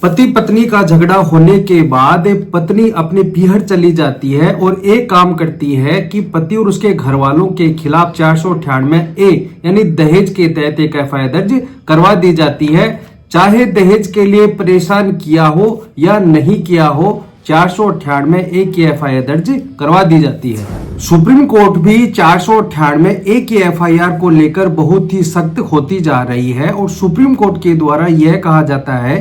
पति पत्नी का झगड़ा होने के बाद पत्नी अपने पीहर चली जाती है और एक काम करती है कि पति और उसके घर वालों के खिलाफ 498A यानी दहेज के तहत एक FIR दर्ज करवा दी जाती है। चाहे दहेज के लिए परेशान किया हो या नहीं किया हो, 498A की FIR दर्ज करवा दी जाती है। सुप्रीम कोर्ट भी 498A की FIR को लेकर बहुत ही सख्त होती जा रही है और सुप्रीम कोर्ट के द्वारा यह कहा जाता है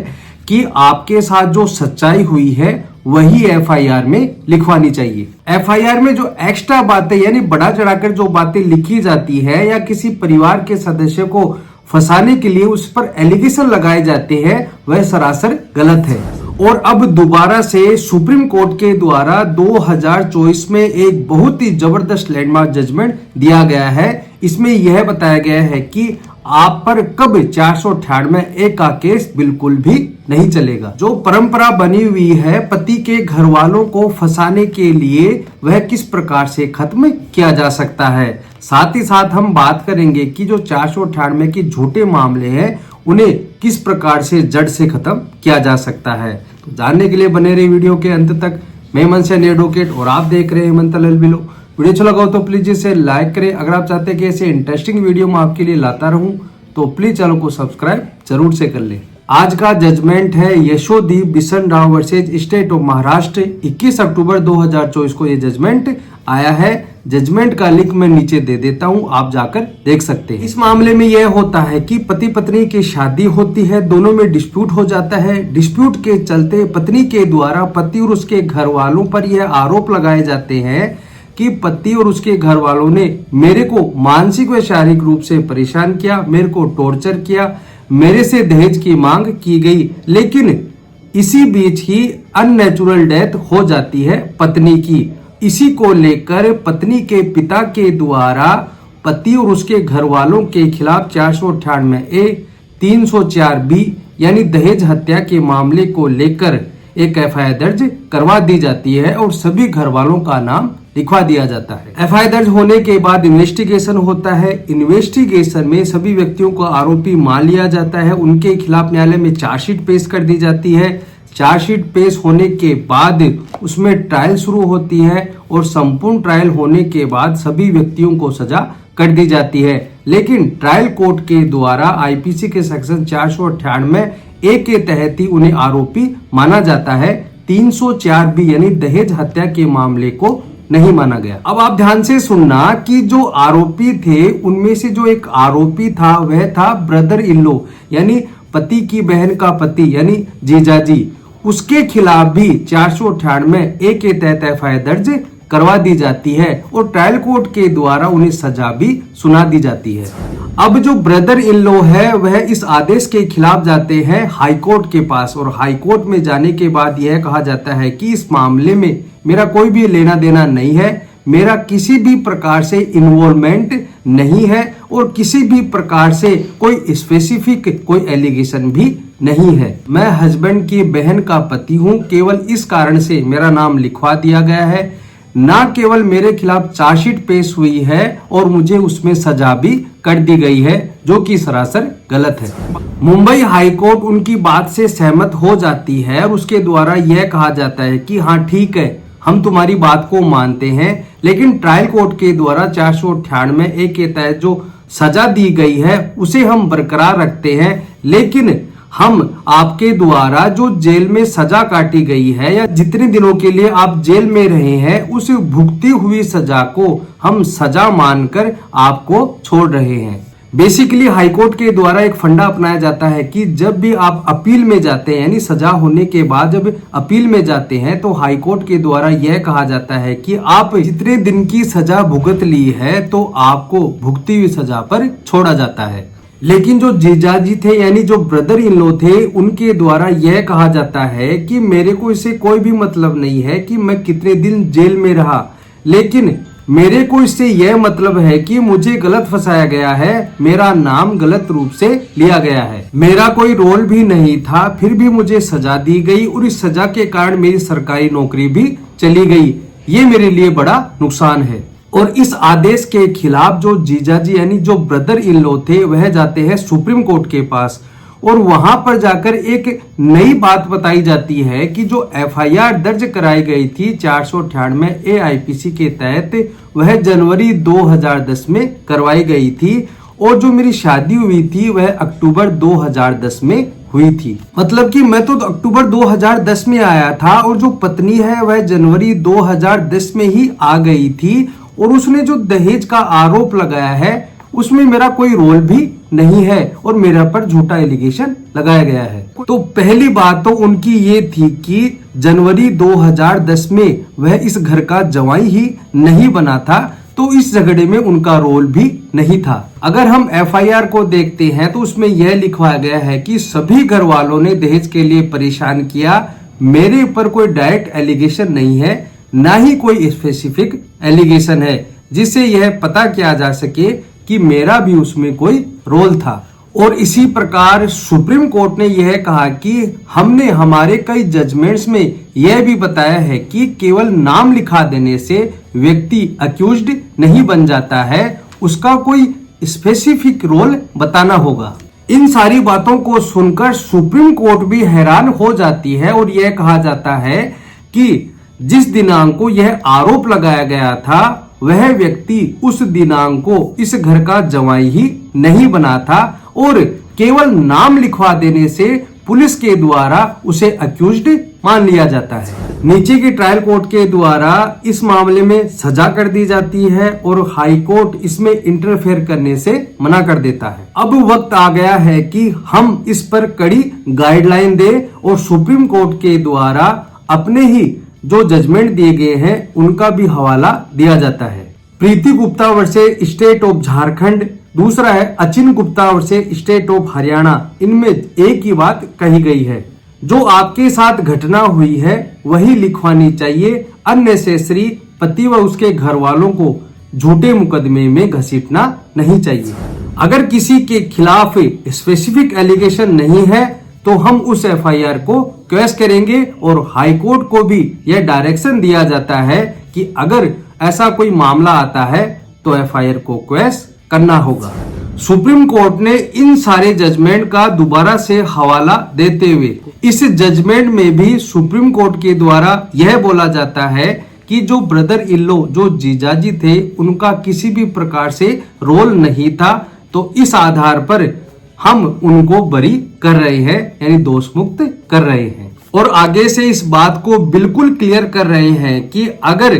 कि आपके साथ जो सच्चाई हुई है वही FIR में लिखवानी चाहिए। FIR में जो एक्स्ट्रा बातें यानी बढ़ा चढ़ाकर जो बातें लिखी जाती है या किसी परिवार के सदस्य को फंसाने के लिए उस पर एलिगेशन लगाए जाते हैं, वह सरासर गलत है। और अब दोबारा से सुप्रीम कोर्ट के द्वारा 2024 में एक बहुत ही जबरदस्त लैंडमार्क जजमेंट दिया गया है। इसमें यह बताया गया है कि आप पर कब 498A का केस बिल्कुल भी नहीं चलेगा। जो परंपरा बनी हुई है पति के घर वालों को फंसाने के लिए, वह किस प्रकार से खत्म किया जा सकता है। साथ ही साथ हम बात करेंगे कि जो 498 के झूठे मामले हैं उन्हें किस प्रकार से जड़ से खत्म किया जा सकता है। तो जानने के लिए बने रहे वीडियो के अंत तक। मैं मनसन एडवोकेट और आप देख रहे हैं मंतल अलबिलो। वीडियो अच्छा लगा हो तो प्लीज इसे लाइक करें। अगर आप चाहते हैं कि ऐसे इंटरेस्टिंग वीडियो मैं आपके लिए लाता रहूं तो प्लीज चैनल को सब्सक्राइब जरूर से कर लें। आज का जजमेंट है Yashodeep Bishan Rao versus state of Maharashtra. 21 अक्टूबर 2024 को ये जजमेंट आया है। जजमेंट का लिंक मैं नीचे दे देता हूं, आप जाकर देख सकते हैं। इस मामले में यह होता है कि पति पत्नी की शादी होती है, दोनों में डिस्प्यूट हो जाता है। डिस्प्यूट के चलते पत्नी के द्वारा पति और उसके घर वालों पर यह आरोप लगाए जाते हैं कि पति और उसके घर वालों ने मेरे को मानसिक व शारीरिक रूप से परेशान किया, मेरे को टॉर्चर किया, मेरे से दहेज की मांग की गई, लेकिन इसी बीच ही अननेचुरल डेथ हो जाती है पत्नी की। इसी को लेकर पत्नी के पिता के द्वारा पति और उसके घर वालों के खिलाफ 498A 304B यानी दहेज हत्या के मामले को लेकर एक FIR दर्ज करवा दी जाती है और सभी घर वालों का नाम लिखवा दिया जाता है। FIR दर्ज होने के बाद इन्वेस्टिगेशन होता है। इन्वेस्टिगेशन में सभी व्यक्तियों को आरोपी मान लिया जाता है। उनके खिलाफ न्यायालय में चार्जशीट पेश कर दी जाती है। चार्जशीट पेश होने के बाद उसमें ट्रायल शुरू होती है और संपूर्ण ट्रायल होने के बाद सभी व्यक्तियों को सजा कर दी जाती है। लेकिन ट्रायल कोर्ट के द्वारा IPC के सेक्शन 498A के तहत ही उन्हें आरोपी माना जाता है। 304B यानी दहेज हत्या के मामले को नहीं माना गया। अब आप ध्यान से सुनना कि जो आरोपी थे उनमें से जो एक आरोपी था वह था ब्रदर इन लॉ यानी पति की बहन का पति यानी जीजाजी। उसके खिलाफ भी 498A के तहत FIR दर्ज करवा दी जाती है और ट्रायल कोर्ट के द्वारा उन्हें सजा भी सुना दी जाती है। अब जो ब्रदर इन लॉ है वह इस आदेश के खिलाफ जाते हैं हाई कोर्ट के पास और हाई कोर्ट में जाने के बाद यह कहा जाता है कि इस मामले में मेरा कोई भी लेना देना नहीं है, मेरा किसी भी प्रकार से इन्वॉल्वमेंट नहीं है और किसी भी प्रकार से कोई स्पेसिफिक कोई एलिगेशन भी नहीं है। मैं हस्बैंड की बहन का पति हूं, केवल इस कारण से मेरा नाम लिखवा दिया गया है। ना केवल मेरे खिलाफ चार्जशीट पेश हुई है और मुझे उसमें सजा भी कर दी गई है, जो कि सरासर गलत है। मुंबई हाई कोर्ट उनकी बात से सहमत हो जाती है और उसके द्वारा यह कहा जाता है कि हाँ ठीक है, हम तुम्हारी बात को मानते हैं, लेकिन ट्रायल कोर्ट के द्वारा 498A के तहत जो सजा दी गई है उसे हम बरकरार रखते हैं, लेकिन हम आपके द्वारा जो जेल में सजा काटी गई है या जितने दिनों के लिए आप जेल में रहे हैं उस भुगती हुई सजा को हम सजा मानकर आपको छोड़ रहे हैं। बेसिकली हाईकोर्ट के द्वारा एक फंडा अपनाया जाता है कि जब भी आप अपील में जाते हैं यानी सजा होने के बाद जब अपील में जाते हैं तो हाईकोर्ट के द्वारा यह कहा जाता है कि आप जितने दिन की सजा भुगत ली है तो आपको भुगती हुई सजा पर छोड़ा जाता है। लेकिन जो जीजाजी थे यानी जो ब्रदर इन लॉ थे उनके द्वारा यह कहा जाता है कि मेरे को इससे कोई भी मतलब नहीं है कि मैं कितने दिन जेल में रहा, लेकिन मेरे को इससे यह मतलब है कि मुझे गलत फंसाया गया है, मेरा नाम गलत रूप से लिया गया है, मेरा कोई रोल भी नहीं था, फिर भी मुझे सजा दी गई और इस सजा के कारण मेरी सरकारी नौकरी भी चली गई। ये मेरे लिए बड़ा नुकसान है। और इस आदेश के खिलाफ जो जीजाजी यानी जो ब्रदर इन लॉ थे वह जाते हैं सुप्रीम कोर्ट के पास और वहां पर जाकर एक नई बात बताई जाती है कि जो एफआईआर दर्ज कराई गई थी 498 ए आईपीसी के तहत, वह जनवरी 2010 में करवाई गई थी और जो मेरी शादी हुई थी वह अक्टूबर 2010 में हुई थी। मतलब कि मैं तो अक्टूबर 2010 में आया था और जो पत्नी है वह जनवरी 2010 में ही आ गई थी, और उसने जो दहेज का आरोप लगाया है उसमें मेरा कोई रोल भी नहीं है और मेरा पर झूठा एलिगेशन लगाया गया है। तो पहली बात तो उनकी ये थी कि जनवरी 2010 में वह इस घर का जवाई ही नहीं बना था, तो इस झगड़े में उनका रोल भी नहीं था। अगर हम एफआईआर को देखते हैं तो उसमें यह लिखवाया गया है कि सभी घर वालों ने दहेज के लिए परेशान किया, मेरे ऊपर कोई डायरेक्ट एलिगेशन नहीं है, ना ही कोई स्पेसिफिक एलिगेशन है जिससे यह पता किया जा सके कि मेरा भी उसमें कोई रोल था। और इसी प्रकार सुप्रीम कोर्ट ने यह कहा कि हमने हमारे कई जजमेंट्स में यह भी बताया है कि केवल नाम लिखा देने से व्यक्ति अक्यूज्ड नहीं बन जाता है, उसका कोई स्पेसिफिक रोल बताना होगा। इन सारी बातों को सुनकर सुप्रीम कोर्ट भी हैरान हो जाती है और यह कहा जाता है कि जिस दिनांक को यह आरोप लगाया गया था वह व्यक्ति उस दिनांक को इस घर का जवाई ही नहीं बना था और केवल नाम लिखवा देने से पुलिस के द्वारा उसे अक्यूज्ड मान लिया जाता है। नीचे की ट्रायल कोर्ट के द्वारा इस मामले में सजा कर दी जाती है और हाई कोर्ट इसमें इंटरफेयर करने से मना कर देता है। अब वक्त आ गया है कि हम इस पर कड़ी गाइडलाइन दें और सुप्रीम कोर्ट के द्वारा अपने ही जो जजमेंट दिए गए हैं उनका भी हवाला दिया जाता है। Preeti Gupta versus state of Jharkhand, दूसरा है Achin Gupta versus state of Haryana. इनमें एक ही बात कही गई है, जो आपके साथ घटना हुई है वही लिखवानी चाहिए, अननेसेसरी पति व उसके घर वालों को झूठे मुकदमे में घसीटना नहीं चाहिए। अगर किसी के खिलाफ स्पेसिफिक एलिगेशन नहीं है तो हम उस एफआईआर को क्वेश करेंगे और हाई कोर्ट को भी यह डायरेक्शन दिया जाता है कि अगर ऐसा कोई मामला आता है तो एफआईआर को क्वेश करना होगा। सुप्रीम कोर्ट ने इन सारे जजमेंट का दोबारा से हवाला देते हुए इस जजमेंट में भी सुप्रीम कोर्ट के द्वारा यह बोला जाता है कि जो ब्रदर इन लॉ जो जीजाजी थे उनका किसी भी प्रकार से रोल नहीं था, तो इस आधार पर हम उनको बरी कर रहे हैं, यानी दोष मुक्त कर रहे हैं। और आगे से इस बात को बिल्कुल क्लियर कर रहे हैं कि अगर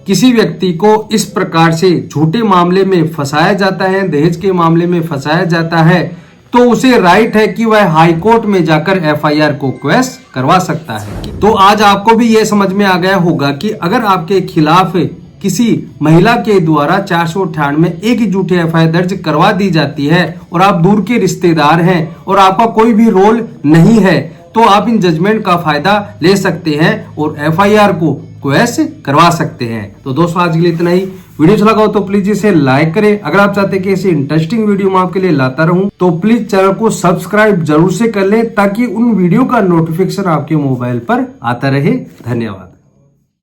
किसी व्यक्ति को इस प्रकार से झूठे मामले में फंसाया जाता है, दहेज के मामले में फंसाया जाता है, तो उसे राइट है कि वह हाई कोर्ट में जाकर एफआईआर को क्वेश करवा सकता है। तो आज आपको भी यह समझ में आ गया होगा कि अगर आपके खिलाफ किसी महिला के द्वारा 498 एक ही झूठे एफआईआर दर्ज करवा दी जाती है और आप दूर के रिश्तेदार हैं और आपका कोई भी रोल नहीं है, तो आप इन जजमेंट का फायदा ले सकते हैं और एफआईआर को क्वेश करवा सकते हैं। तो दोस्तों आज के लिए इतना ही। वीडियो अच्छा लगा हो तो प्लीज इसे लाइक करें। अगर आप चाहते हैं कि ऐसी इंटरेस्टिंग वीडियो मैं आपके लिए लाता रहूं तो प्लीज चैनल को सब्सक्राइब जरूर से कर लें ताकि उन वीडियो का नोटिफिकेशन आपके मोबाइल पर आता रहे। धन्यवाद।